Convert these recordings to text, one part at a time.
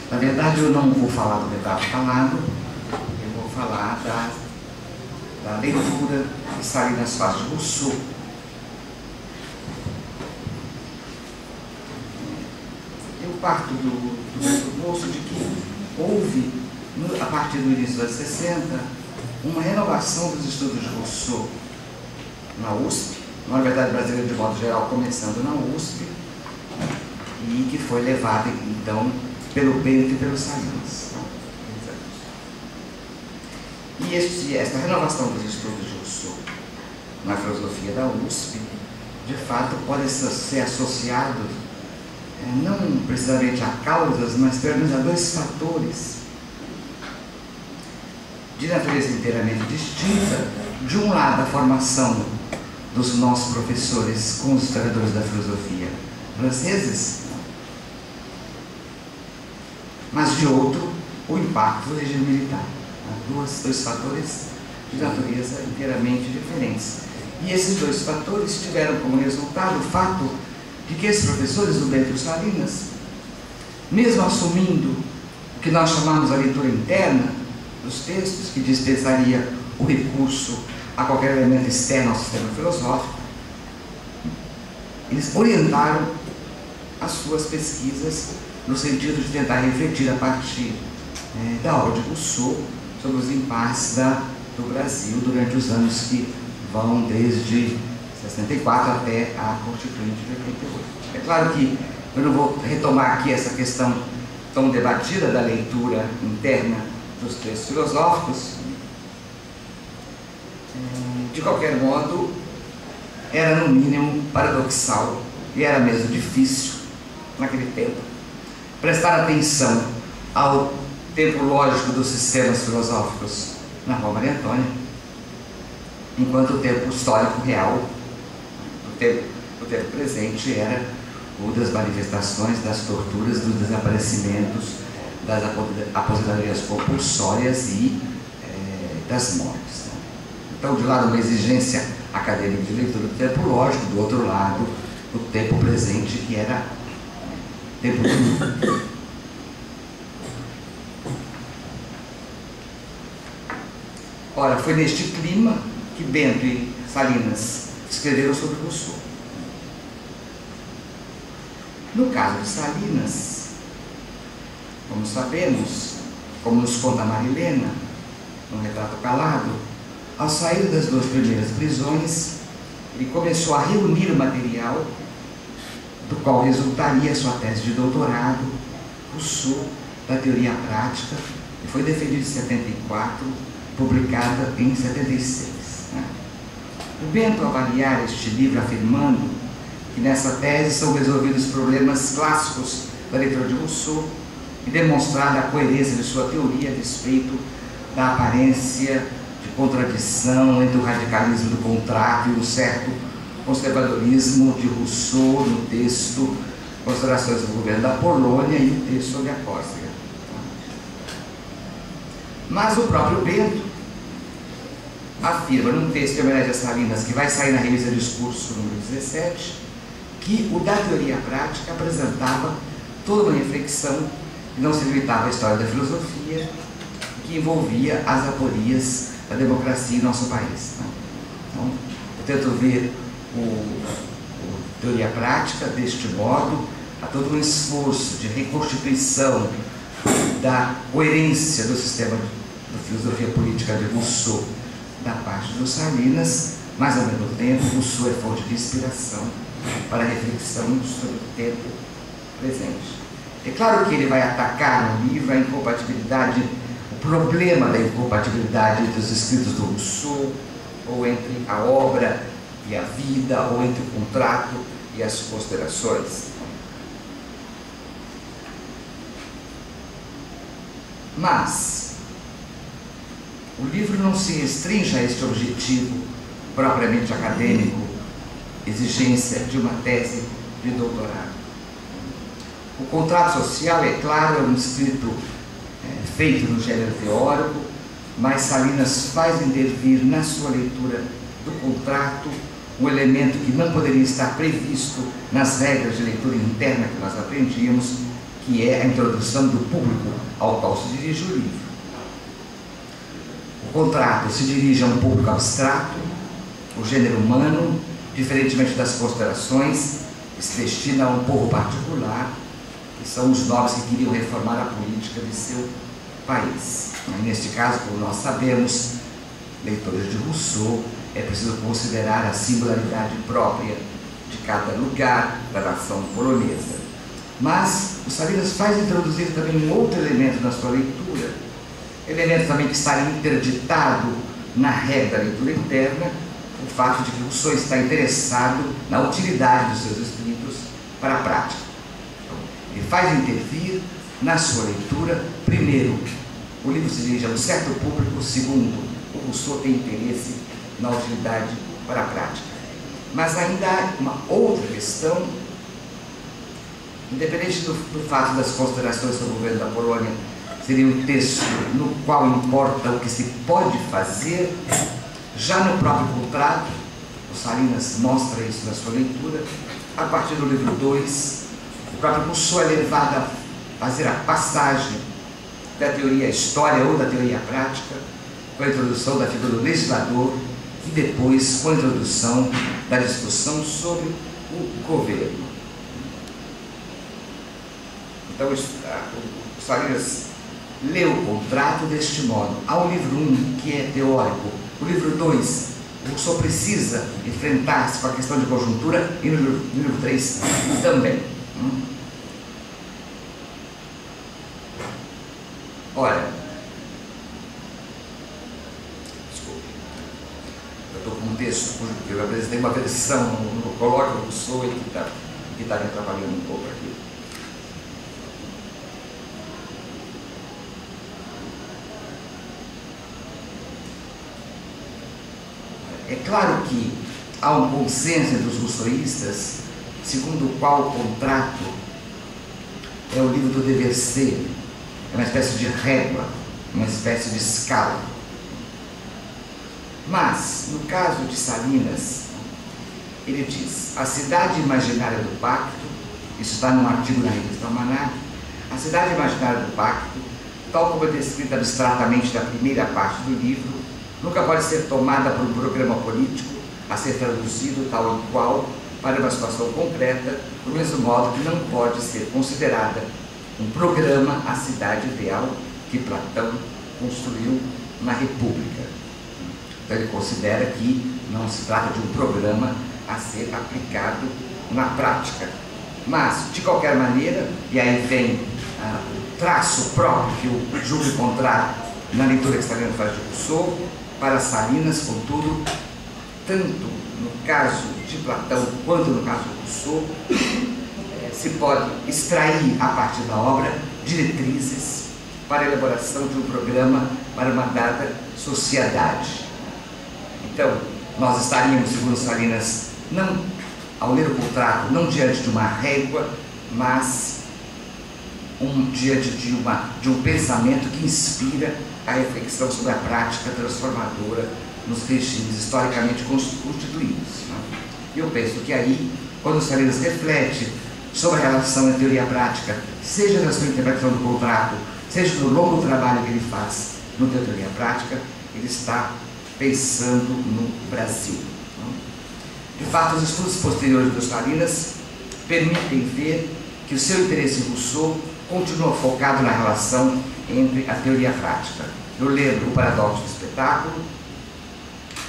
Na verdade, eu não vou falar do retrato falado, eu vou falar da leitura que Salinas faz de Rousseau. Eu parto do pressuposto de que houve, a partir do início dos anos 60, uma renovação dos estudos de Rousseau na USP, na Universidade Brasileira de modo geral, começando na USP, e que foi levada, então, pelo Bento e pelo Salinas. E esta renovação dos estudos de Rousseau na filosofia da USP, de fato, pode ser associado não precisamente a causas, mas pelo menos a dois fatores de natureza inteiramente distinta. De um lado, a formação dos nossos professores com os historiadores da filosofia franceses, mas de outro, o impacto do regime militar. Dois fatores de natureza inteiramente diferentes. E esses dois fatores tiveram como resultado o fato de que esses professores do Bento e Salinas, mesmo assumindo o que nós chamamos a leitura interna dos textos, que dispensaria o recurso a qualquer elemento externo ao sistema filosófico, eles orientaram as suas pesquisas no sentido de tentar refletir a partir da obra de Rousseau sobre os impasses do Brasil durante os anos que vão desde 64 até a Constituinte de 88. É claro que eu não vou retomar aqui essa questão tão debatida da leitura interna dos textos filosóficos. De qualquer modo, era no mínimo paradoxal e era mesmo difícil, naquele tempo, prestar atenção ao tempo lógico dos sistemas filosóficos na Rua Maria Antônia, enquanto o tempo histórico real, o tempo presente, era o das manifestações, das torturas, dos desaparecimentos, das aposentadorias compulsórias e das mortes. Então, de um lado, uma exigência acadêmica de leitura do tempo lógico, do outro lado, o tempo presente, que era tempo do... Ora, foi neste clima que Bento e Salinas escreveram sobre Rousseau. No caso de Salinas, como sabemos, como nos conta Marilena, no Retrato Calado, ao sair das duas primeiras prisões, ele começou a reunir o material do qual resultaria sua tese de doutorado, Rousseau, da teoria prática, que foi defendida em 74, publicada em 76. O Bento avaliar este livro afirmando que nessa tese são resolvidos problemas clássicos da leitura de Rousseau e demonstrada a coerência de sua teoria a despeito da aparência de contradição entre o radicalismo do contrato e um certo conservadorismo de Rousseau no texto Considerações do Governo da Polônia e o texto sobre a Córcega. Mas o próprio Bento afirma, num texto de homenagem a Salinas, que vai sair na revista Discurso, número 17, que o da teoria prática apresentava toda uma reflexão que não se limitava à história da filosofia, que envolvia as aporias da democracia em nosso país. Então, eu tento ver a teoria prática deste modo, a todo um esforço de reconstituição da coerência do sistema da filosofia política de Rousseau da parte dos Salinas, mas ao mesmo tempo Rousseau é fonte de inspiração para a reflexão sobre o tempo presente. É claro que ele vai atacar no livro a incompatibilidade, o problema da incompatibilidade entre os escritos do Rousseau, ou entre a obra e a vida, ou entre o contrato e as considerações. Mas o livro não se restringe a este objetivo propriamente acadêmico, exigência de uma tese de doutorado. O contrato social, é claro, é um escrito feito no gênero teórico, mas Salinas faz intervir na sua leitura do contrato um elemento que não poderia estar previsto nas regras de leitura interna que nós aprendíamos, que é a introdução do público ao qual se dirige o livro. O contrato se dirige a um público abstrato, o gênero humano, diferentemente das constelações, se destina a um povo particular, que são os nobres que queriam reformar a política de seu país. E neste caso, como nós sabemos, leitores de Rousseau, é preciso considerar a singularidade própria de cada lugar da nação polonesa. Mas o Salinas faz introduzir também um outro elemento na sua leitura, elemento também que está interditado na regra da leitura interna, o fato de que Rousseau está interessado na utilidade dos seus escritos para a prática. Ele faz intervir na sua leitura, primeiro, o livro se dirige a um certo público, segundo, o Rousseau tem interesse na utilidade para a prática. Mas ainda há uma outra questão, independente do fato das considerações sobre o governo da Polônia seria um texto no qual importa o que se pode fazer, já no próprio contrato, o Salinas mostra isso na sua leitura, a partir do livro 2, o próprio Rousseau é levado a fazer a passagem da teoria à história ou da teoria à prática, com a introdução da figura do legislador e depois com a introdução da discussão sobre o governo. Então, o Salinas lê o contrato deste modo. Há o livro 1, que é teórico. O livro 2, o Rousseau precisa enfrentar-se com a questão de conjuntura, e no livro 3 também. Ora, desculpe, eu estou com um texto, eu apresentei uma versão no colóquio do Rousseau e que está me atrapalhando um pouco aqui. É claro que há um consenso entre os rousseauistas, segundo o qual o contrato é o livro do dever ser, é uma espécie de régua, uma espécie de escala. Mas, no caso de Salinas, ele diz: a cidade imaginária do pacto, isso está num artigo na revista Almanac, a cidade imaginária do pacto, tal como é descrita abstratamente na primeira parte do livro, nunca pode ser tomada por um programa político a ser traduzido tal e qual para uma situação concreta, do mesmo modo que não pode ser considerada um programa a cidade ideal que Platão construiu na República. Então ele considera que não se trata de um programa a ser aplicado na prática. Mas, de qualquer maneira, e aí vem o traço próprio que o Júlio encontrar na leitura que Salinas faz de Rousseau, para Salinas, contudo, tanto no caso de Platão quanto no caso de Rousseau, se pode extrair a partir da obra diretrizes para a elaboração de um programa para uma dada sociedade. Então, nós estaríamos, segundo Salinas, não, ao ler o contrato, não diante de uma régua, mas diante de um pensamento que inspira a reflexão sobre a prática transformadora nos regimes historicamente constituídos. Eu penso que aí, quando Salinas reflete sobre a relação entre teoria e prática, seja na sua interpretação do contrato, seja no longo trabalho que ele faz no teoria e prática, ele está pensando no Brasil. De fato, os estudos posteriores do Salinas permitem ver que o seu interesse em Rousseau continua focado na relação entre a teoria e a prática. Eu lembro o Paradoxo do Espetáculo,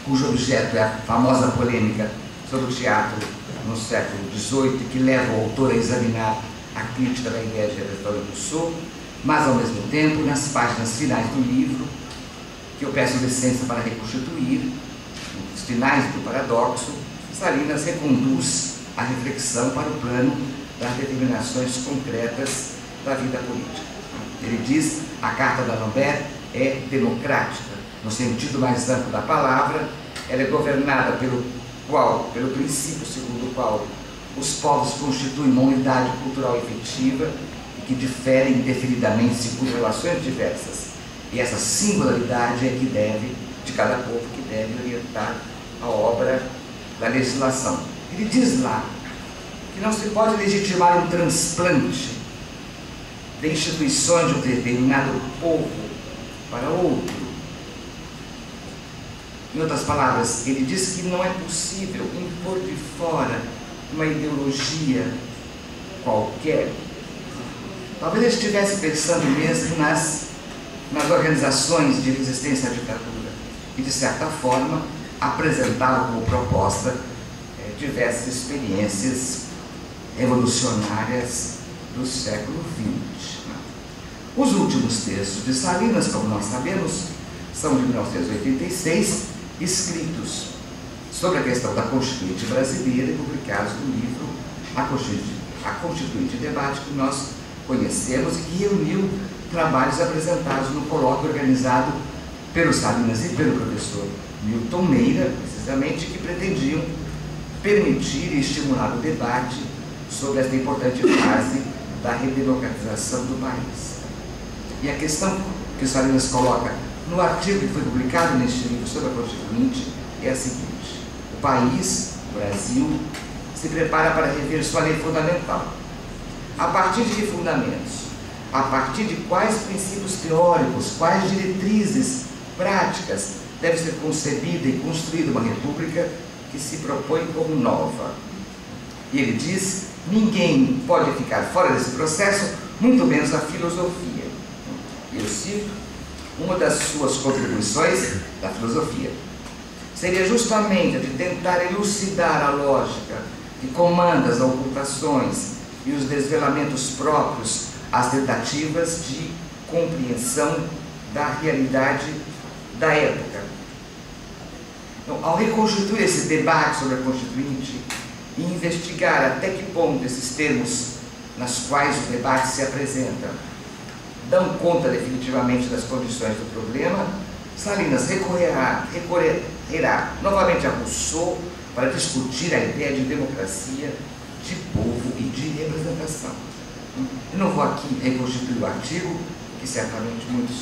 cujo objeto é a famosa polêmica sobre o teatro no século XVIII, que leva o autor a examinar a crítica da ideia de repertório de Rousseau, mas, ao mesmo tempo, nas páginas finais do livro, que eu peço licença para reconstituir, nos finais do Paradoxo, Salinas reconduz a reflexão para o plano das determinações concretas da vida política. Ele diz: a Carta d'Alembert é democrática, no sentido mais amplo da palavra, ela é governada pelo princípio segundo o qual os povos constituem uma unidade cultural efetiva e que diferem indefinidamente segundo relações diversas. E essa singularidade é que deve, de cada povo, que deve orientar a obra da legislação. Ele diz lá que não se pode legitimar um transplante de instituições de um determinado povo para outro. Em outras palavras, ele diz que não é possível impor de fora uma ideologia qualquer. Talvez ele estivesse pensando mesmo nas organizações de resistência à ditadura e, de certa forma, apresentava como proposta diversas experiências revolucionárias do século XX. Os últimos textos de Salinas, como nós sabemos, são de 1986, escritos sobre a questão da Constituinte brasileira e publicados no livro A Constituinte Debate, que nós conhecemos e que reuniu trabalhos apresentados no colóquio organizado pelo Salinas e pelo professor Milton Meira, precisamente, que pretendiam permitir e estimular o debate sobre esta importante fase da redemocratização do país. E a questão que o Salinas coloca no artigo que foi publicado neste livro sobre a Constituinte é a seguinte: o país, o Brasil, se prepara para rever sua lei fundamental. A partir de que fundamentos? A partir de quais princípios teóricos, quais diretrizes práticas deve ser concebida e construída uma república que se propõe como nova? E ele diz: ninguém pode ficar fora desse processo, muito menos a filosofia. Eu cito uma das suas contribuições da filosofia. Seria justamente a de tentar elucidar a lógica que comanda as ocultações e os desvelamentos próprios às tentativas de compreensão da realidade da época. Então, ao reconstituir esse debate sobre a Constituinte e investigar até que ponto esses termos nas quais o debate se apresenta dão conta definitivamente das condições do problema, Salinas recorrerá novamente a Rousseau para discutir a ideia de democracia, de povo e de representação. Eu não vou aqui reconstituir o artigo, que certamente muitos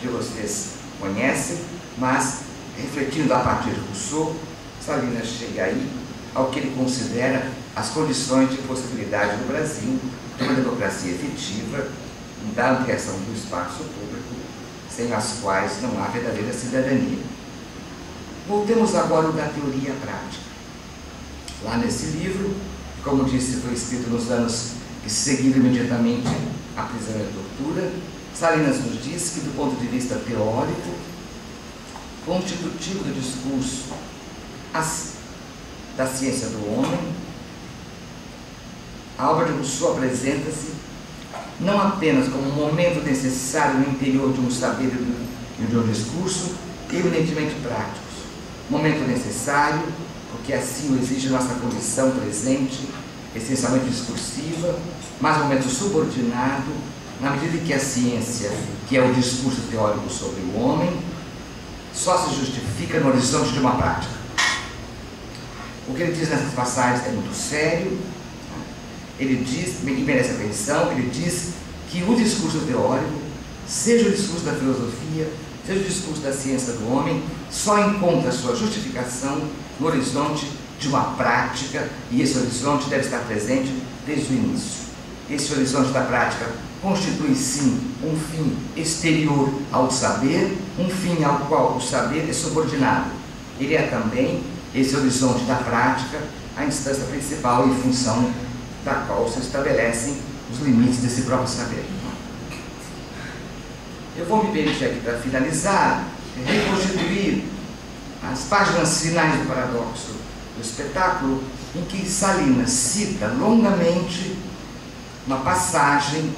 de vocês conhecem, mas, refletindo a partir de Rousseau, Salinas chega aí ao que ele considera as condições de possibilidade no Brasil de uma democracia efetiva, da ampliação do espaço público, sem as quais não há verdadeira cidadania. Voltemos agora da teoria prática. Lá nesse livro, como disse, foi escrito nos anos que seguiram imediatamente a prisão e a tortura, Salinas nos diz que, do ponto de vista teórico, constitutivo do discurso da ciência do homem, a obra de Rousseau apresenta-se não apenas como um momento necessário no interior de um saber e de um discurso eminentemente práticos, momento necessário porque assim o exige nossa condição presente, essencialmente discursiva, mas momento subordinado na medida em que a ciência, que é o discurso teórico sobre o homem, só se justifica no horizonte de uma prática. O que ele diz nessas passagens é muito sério. Ele diz, e merece atenção, ele diz que o discurso teórico, seja o discurso da filosofia, seja o discurso da ciência do homem, só encontra sua justificação no horizonte de uma prática, e esse horizonte deve estar presente desde o início. Esse horizonte da prática constitui, sim, um fim exterior ao saber, um fim ao qual o saber é subordinado. Ele é também, esse horizonte da prática, a instância principal e função da qual se estabelecem os limites desse próprio saber. Eu vou me permitir aqui, para finalizar, reconstituir as páginas finais do paradoxo do espetáculo, em que Salinas cita longamente uma passagem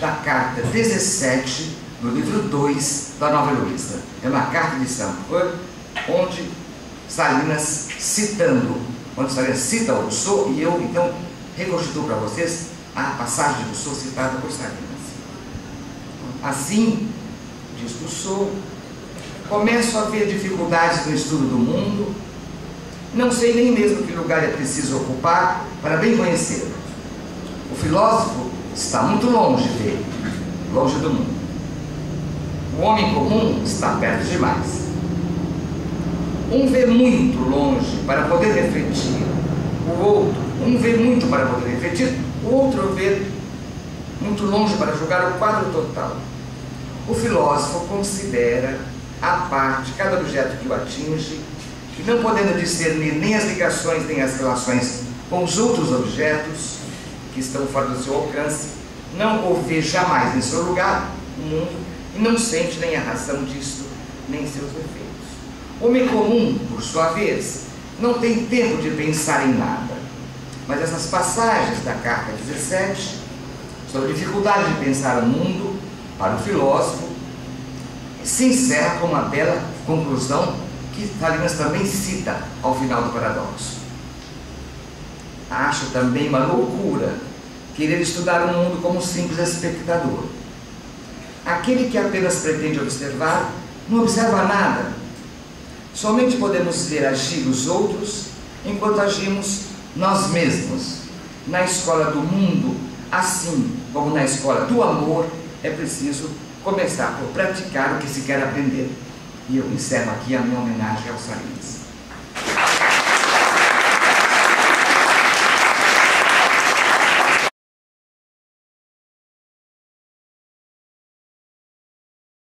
da carta 17 do livro 2 da Nova Heloísa. É uma carta de Saint-Paul, onde Salinas cita o Rousseau, e eu então reconstituo para vocês a passagem de Rousseau citada por Salinas. Assim, diz Rousseau, começo a ver dificuldades no estudo do mundo, não sei nem mesmo que lugar é preciso ocupar para bem conhecê-lo. O filósofo está muito longe dele, longe do mundo. O homem comum está perto demais. Um vê muito longe para poder refletir, um vê muito para poder refletir, o outro vê muito longe para julgar o quadro total. O filósofo considera à parte cada objeto que o atinge, que não podendo discernir nem as ligações nem as relações com os outros objetos que estão fora do seu alcance, não o vê jamais em seu lugar, no mundo, e não sente nem a razão disto, nem seus efeitos. O homem comum, por sua vez, não tem tempo de pensar em nada. Mas essas passagens da carta 17, sobre a dificuldade de pensar o mundo, para o filósofo, se encerra com uma bela conclusão que Salinas também cita ao final do paradoxo. Acho também uma loucura querer estudar o mundo como simples espectador. Aquele que apenas pretende observar, não observa nada. Somente podemos ver agir os outros enquanto agimos nós mesmos. Na escola do mundo, assim como na escola do amor, é preciso começar por praticar o que se quer aprender. E eu encerro aqui a minha homenagem ao Salinas.